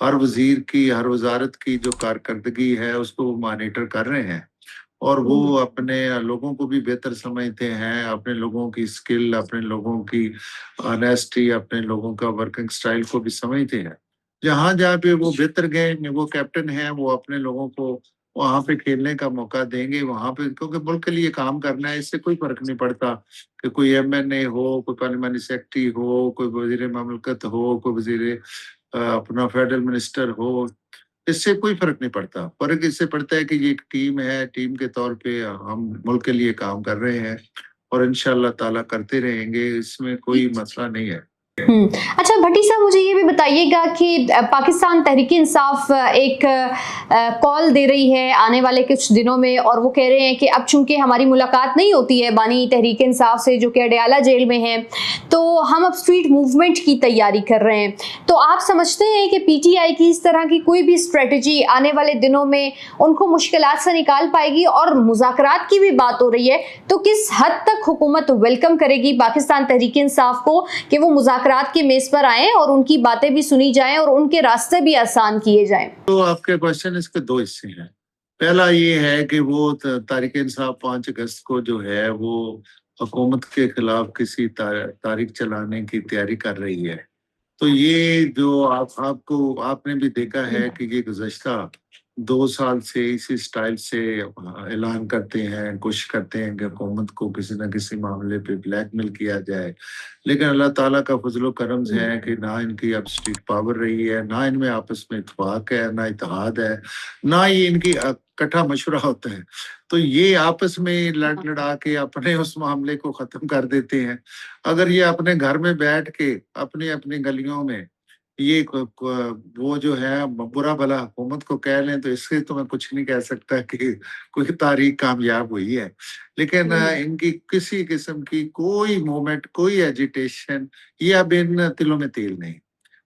ہر وزیر کی ہر وزارت کی جو کارکردگی ہے اس کو وہ مانیٹر کر رہے ہیں، اور وہ اپنے لوگوں کو بھی بہتر سمجھتے ہیں، اپنے لوگوں کی اسکل، اپنے لوگوں کی آنیسٹی، اپنے لوگوں کا ورکنگ سٹائل کو بھی سمجھتے ہیں۔ جہاں جہاں پہ وہ بہتر گئے، وہ کیپٹن ہیں، وہ اپنے لوگوں کو وہاں پہ کھیلنے کا موقع دیں گے وہاں پہ، کیونکہ ملک کے لیے کام کرنا ہے۔ اس سے کوئی فرق نہیں پڑتا کہ کوئی ایم این اے ہو، کوئی پارلیمانی سیکرٹری ہو، کوئی وزیر مملکت ہو، کوئی وزیر اپنا فیڈرل منسٹر ہو، اس سے کوئی فرق نہیں پڑتا۔ فرق اس سے پڑتا ہے کہ یہ ایک ٹیم ہے، ٹیم کے طور پہ ہم ملک کے لیے کام کر رہے ہیں اور انشاءاللہ تعالیٰ کرتے رہیں گے، اس میں کوئی مسئلہ نہیں ہے۔ اچھا بھٹی صاحب، مجھے یہ بھی بتائیے گا کہ پاکستان تحریک انصاف ایک کال دے رہی ہے آنے والے کچھ دنوں میں، اور وہ کہہ رہے ہیں کہ اب چونکہ ہماری ملاقات نہیں ہوتی ہے بانی تحریک انصاف سے جو کہ اڈیالہ جیل میں ہیں، تو ہم اب اسٹریٹ موومنٹ کی تیاری کر رہے ہیں۔ تو آپ سمجھتے ہیں کہ پی ٹی آئی کی اس طرح کی کوئی بھی اسٹریٹجی آنے والے دنوں میں ان کو مشکلات سے نکال پائے گی؟ اور مذاکرات کی بھی بات ہو رہی ہے، تو کس حد تک حکومت ویلکم کرے گی پاکستان تحریک انصاف کو کہ وہ مذاکرات کی میز پر آئیں اور ان کی باتیں بھی سنی جائیں اور ان کے راستے بھی آسان کیے جائیں؟ تو آپ کے کوشچن اس کے دو حصے ہیں۔ پہلا یہ ہے کہ وہ تحریک انصاف 5 اگست کو جو ہے وہ حکومت کے خلاف کسی تاریخ چلانے کی تیاری کر رہی ہے۔ تو یہ جو آپ نے بھی دیکھا ہے کہ یہ گزشتہ 2 سال سے اسی سٹائل سے اعلان کرتے ہیں، کوشش کرتے ہیں کہ حکومت کو کسی نہ کسی معاملے پہ بلیک میل کیا جائے، لیکن اللہ تعالیٰ کا فضل و کرم ہے کہ نہ ان کی اب اسٹریٹ پاور رہی ہے، نہ ان میں آپس میں اتفاق ہے، نہ اتحاد ہے، نہ ہی ان کی اکٹھا مشورہ ہوتا ہے۔ تو یہ آپس میں لڑا کے اپنے اس معاملے کو ختم کر دیتے ہیں۔ اگر یہ اپنے گھر میں بیٹھ کے اپنی اپنی گلیوں میں یہ وہ جو ہے برا بھلا حکومت کو کہہ لیں، تو اس سے تو میں کچھ نہیں کہہ سکتا کہ کوئی تاریخ کامیاب ہوئی ہے، لیکن ان کی کسی قسم کی کوئی موومنٹ، کوئی ایجیٹیشن، یہ اب ان تلوں میں تیل نہیں،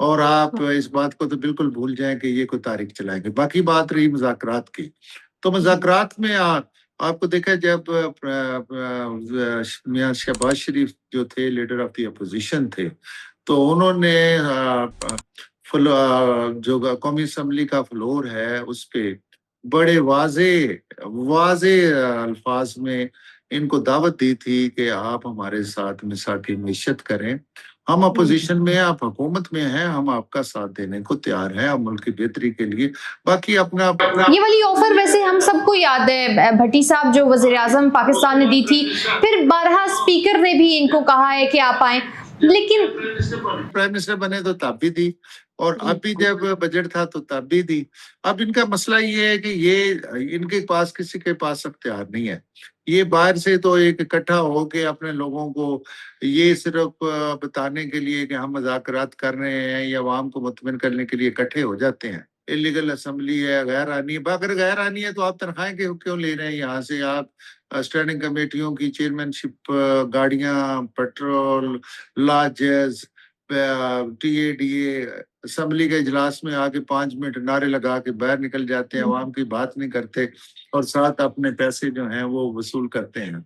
اور آپ اس بات کو تو بالکل بھول جائیں کہ یہ کوئی تاریخ چلائیں گے۔ باقی بات رہی مذاکرات کی، تو مذاکرات میں آپ کو دیکھا جب میاں شہباز شریف جو تھے لیڈر آف دی اپوزیشن تھے، تو انہوں نے جو قومی اسمبلی کا فلور ہے اس پہ بڑے واضح الفاظ میں ان کو دعوت دی تھی کہ آپ ہمارے ساتھ میثاقی معیشت کریں، ہم اپوزیشن میں ہیں، آپ حکومت میں ہیں، ہم آپ کا ساتھ دینے کو تیار ہیں اب ملک کی بہتری کے لیے۔ باقی اپنا یہ والی آفر ویسے ہم سب کو یاد ہے بھٹی صاحب، جو وزیر اعظم پاکستان نے دی تھی، پھر بارہا اسپیکر نے بھی ان کو کہا ہے کہ آپ آئیں، لیکن پرائم منسٹر بنے تو تب بھی دی، اور اب بھی جب بجٹ تھا تو تب بھی دی۔ اب ان کا مسئلہ یہ ہے کہ یہ ان کے پاس کسی کے پاس اختیار نہیں ہے، یہ باہر سے تو ایک اکٹھا ہو کے اپنے لوگوں کو یہ صرف بتانے کے لیے کہ ہم مذاکرات کر رہے ہیں یا عوام کو مطمئن کرنے کے لیے اکٹھے ہو جاتے ہیں۔ انلیگل اسمبلی ہے، غیر آئینی ہے۔ اگر غیر آئینی ہے تو آپ تنخواہیں کیوں لے رہے ہیں یہاں سے؟ آپ اسٹینڈنگ کمیٹیوں کی چیئرمین شپ، گاڑیاں، petrol, lodges, T A D A, assembly کے اجلاس میں آگے 5 منٹ نعرے لگا کے باہر نکل جاتے ہیں، عوام کی بات نہیں کرتے، اور ساتھ اپنے پیسے جو ہیں وہ وصول کرتے ہیں۔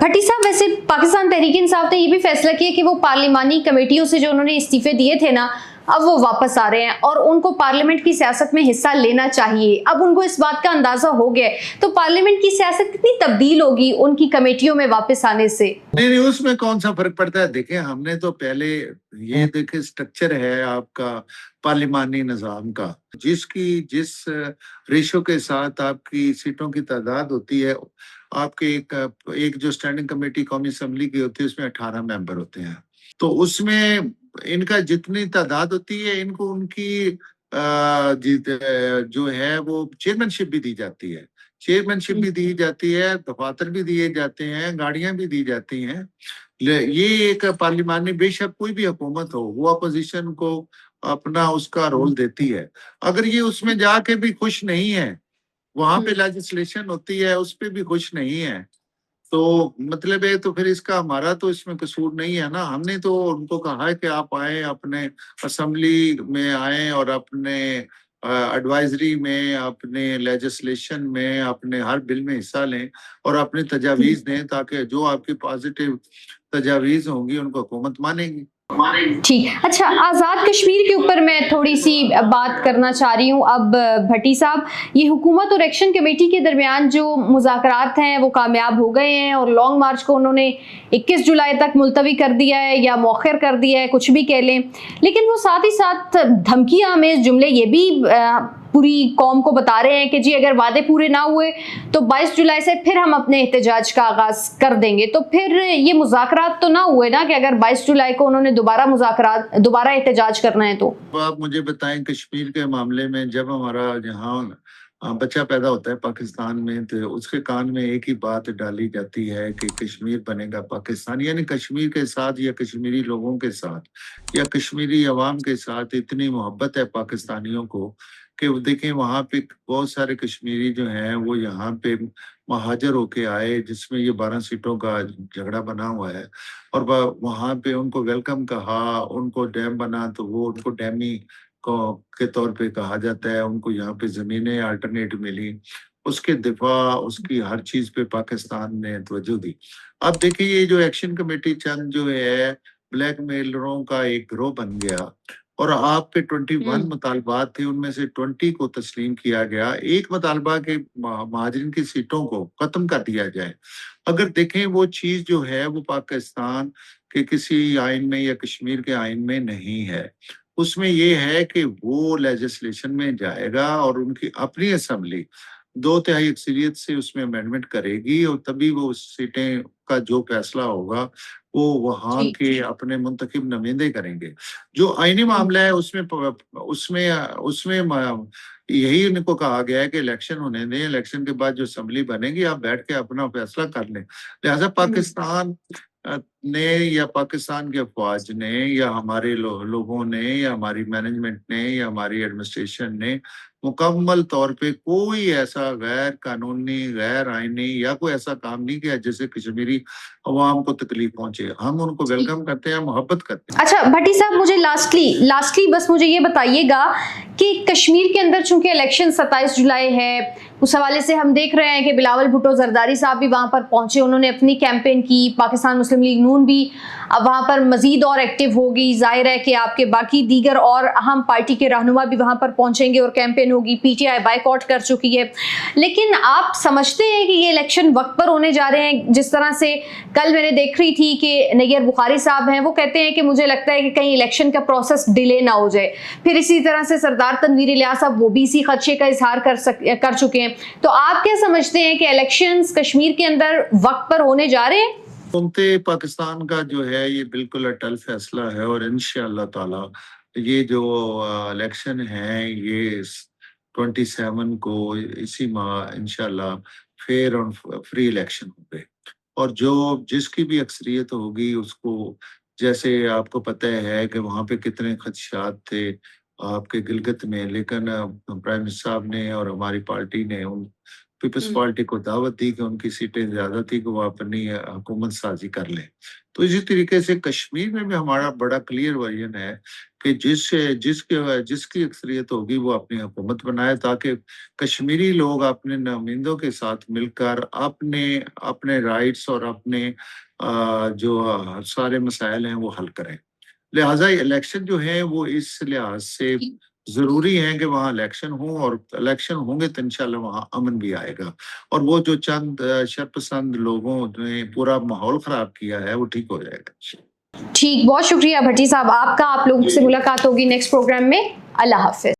بھٹی صاحب، ویسے پاکستان تحریک انصاف نے یہ بھی فیصلہ کیا کہ وہ پارلیمانی کمیٹیوں سے جو انہوں نے استعفے دیے تھے نا، اب وہ واپس آ رہے ہیں اور ان کو پارلیمنٹ کی سیاست میں حصہ لینا چاہیے۔ اب ان کو اس بات کا اندازہ ہو گیا ہے، تو پارلیمنٹ کی سیاست کتنی تبدیل ہوگی ان کی کمیٹیوں میں واپس آنے سے؟ نہیں، اس میں کون سا فرق پڑتا ہے؟ دیکھیں، ہم نے تو پہلے یہ دیکھیں سٹرکچر ہے آپ کا پارلیمانی نظام کا، جس ریشو کے ساتھ آپ کی سیٹوں کی تعداد ہوتی ہے، آپ کے ایک جو اسٹینڈنگ کمیٹی قومی اسمبلی کی ہوتی ہے اس میں 18 ممبر ہوتے ہیں، تو اس میں ان کا جتنی تعداد ہوتی ہے ان کو ان کی جو ہے وہ چیئرمین شپ بھی دی جاتی ہے، چیئرمین بھی دی جاتی ہے، دفاتر بھی دیے جاتے ہیں، گاڑیاں بھی دی جاتی ہیں۔ یہ ایک پارلیمانی، بے شک کوئی بھی حکومت ہو، وہ اپوزیشن کو اپنا اس کا رول دیتی ہے۔ اگر یہ اس میں جا کے بھی خوش نہیں ہے، وہاں پہ لیجسلیشن ہوتی ہے اس پہ بھی خوش نہیں ہے، تو مطلب ہے تو پھر اس کا ہمارا تو اس میں قصور نہیں ہے نا۔ ہم نے تو ان کو کہا ہے کہ آپ آئیں، اپنے اسمبلی میں آئیں اور اپنے ایڈوائزری میں، اپنے لیجسلیشن میں، اپنے ہر بل میں حصہ لیں اور اپنی تجاویز دیں، تاکہ جو آپ کی پازیٹیو تجاویز ہوں گی ان کو حکومت مانے گی۔ ٹھیک. اچھا, آزاد کشمیر کے اوپر میں تھوڑی سی بات کرنا چاہ رہی ہوں. اب بھٹی صاحب, یہ حکومت اور ایکشن کمیٹی کے درمیان جو مذاکرات ہیں وہ کامیاب ہو گئے ہیں اور لانگ مارچ کو انہوں نے 21 جولائی تک ملتوی کر دیا ہے یا مؤخر کر دیا ہے, کچھ بھی کہہ لیں, لیکن وہ ساتھ ہی ساتھ دھمکی آمیز جملے یہ بھی پوری قوم کو بتا رہے ہیں کہ جی اگر وعدے پورے نہ ہوئے تو 22 جولائی سے پھر ہم اپنے احتجاج کا آغاز کر دیں گے. تو پھر یہ مذاکرات تو نہ ہوئے نا کہ اگر 22 جولائی کو انہوں نے دوبارہ احتجاج کرنا ہے تو آپ مجھے بتائیں کشمیر کے معاملے میں جب ہمارا یہاں بچہ پیدا ہوتا ہے پاکستان میں تو اس کے کان میں ایک ہی بات ڈالی جاتی ہے کہ کشمیر بنے گا پاکستان, یعنی کشمیر کے ساتھ یا کشمیری لوگوں کے ساتھ یا کشمیری عوام کے ساتھ اتنی محبت ہے پاکستانیوں کو کہ دیکھیں وہاں پہ بہت سارے کشمیری جو ہیں وہ یہاں پہ مہاجر ہو کے آئے, جس میں یہ 12 سیٹوں کا جھگڑا بنا ہوا ہے, اور وہاں پہ ان کو ویلکم کہا, ان کو ڈیم بنا تو وہ ان کو ڈیمی کے طور پہ کہا جاتا ہے, ان کو یہاں پہ زمینیں آلٹرنیٹ ملی, اس کے دفاع اس کی ہر چیز پہ پاکستان نے توجہ دی. اب دیکھیں یہ جو ایکشن کمیٹی چند جو ہے بلیک میلروں کا ایک گروہ بن گیا, اور آپ کے 21 مطالبات تھے, ان میں سے 20 کو تسلیم کیا گیا. ایک مطالبہ کے مہاجرین کی سیٹوں کو ختم کر دیا جائے. اگر دیکھیں وہ چیز جو ہے وہ پاکستان کے کسی آئین میں یا کشمیر کے آئین میں نہیں ہے. اس میں یہ ہے کہ وہ لیجسلیشن میں جائے گا اور ان کی اپنی اسمبلی 2/3 اکثریت سے اس میں امینڈمنٹ کرے گی, اور تبھی وہ سیٹیں کا جو فیصلہ ہوگا وہ وہاں کے اپنے منتخب نمائندے کریں گے. جو آئینی معاملہ ہے اس میں یہی ان کو کہا گیا ہے کہ الیکشن ہونے دیں, الیکشن کے بعد جو اسمبلی بنے گی آپ بیٹھ کے اپنا فیصلہ کر لیں. لہٰذا پاکستان نے یا پاکستان کے افواج نے یا ہمارے لوگوں نے یا ہماری مینجمنٹ نے یا ہماری ایڈمنسٹریشن نے مکمل طور پہ کوئی ایسا غیر قانونی غیر آئینی یا کوئی ایسا کام نہیں کیا جس سے کشمیری عوام کو تکلیف پہنچے. ہم ان کو ویلکم کرتے ہیں, محبت کرتے ہیں. اچھا بھٹی صاحب, مجھے لاسٹلی بس مجھے یہ بتائیے گا کہ کشمیر کے اندر چونکہ الیکشن 27 جولائی ہے, اس حوالے سے ہم دیکھ رہے ہیں کہ بلاول بھٹو زرداری صاحب بھی وہاں پر پہنچے, انہوں نے اپنی کیمپین کی, پاکستان مسلم لیگ نون بھی اب وہاں پر مزید اور ایکٹیو ہوگی. ظاہر ہے کہ آپ کے باقی دیگر اور اہم پارٹی کے رہنما بھی وہاں پر پہنچیں گے اور کیمپین ہوگی. پی ٹی آئی بائیکاٹ کر چکی ہے, لیکن آپ سمجھتے ہیں کہ یہ الیکشن وقت پر ہونے جا رہے ہیں؟ جس طرح سے کل میں نے دیکھ رہی تھی کہ نیر بخاری صاحب ہیں, وہ کہتے ہیں کہ مجھے لگتا ہے کہ کہیں الیکشن کا پروسیس ڈیلے نہ ہو جائے. پھر اسی طرح سے سردار تنویر الیاس صاحب وہ بھی اسی خدشے کا اظہار کر چکے ہیں. تو آپ کیا سمجھتے ہیں کہ الیکشنز کشمیر کے اندر وقت پر ہونے جا رہے ہیں؟ حکومت پاکستان کا جو ہے یہ بالکل اٹل فیصلہ ہے, اور انشاءاللہ تعالی یہ جو الیکشن ہے یہ 27 کو اسی ماہ انشاءاللہ فیئر اور فری الیکشن ہوں گے, اور جس کی بھی اکثریت ہوگی اس کو, جیسے آپ کو پتہ ہے کہ وہاں پہ کتنے خدشات تھے آپ کے گلگت میں, لیکن پرائم منسٹر صاحب نے اور ہماری پارٹی نے پیپلز پارٹی کو دعوت دی کہ ان کی سیٹیں زیادہ تھی کہ وہ اپنی حکومت سازی کر لیں. تو اسی طریقے سے کشمیر میں بھی ہمارا بڑا کلیئر ورژن ہے کہ جس کی اکثریت ہوگی وہ اپنی حکومت بنائے, تاکہ کشمیری لوگ اپنے نمائندوں کے ساتھ مل کر اپنے رائٹس اور اپنے جو سارے مسائل ہیں وہ حل کریں. لہٰذا الیکشن جو ہے وہ اس لحاظ سے ضروری ہے کہ وہاں الیکشن ہوں, اور الیکشن ہوں گے تو انشاءاللہ وہاں امن بھی آئے گا, اور وہ جو چند شرپسند لوگوں نے پورا ماحول خراب کیا ہے وہ ٹھیک ہو جائے گا. ٹھیک, بہت شکریہ بھٹی صاحب آپ کا. آپ لوگوں سے ملاقات ہوگی نیکسٹ پروگرام میں. اللہ حافظ.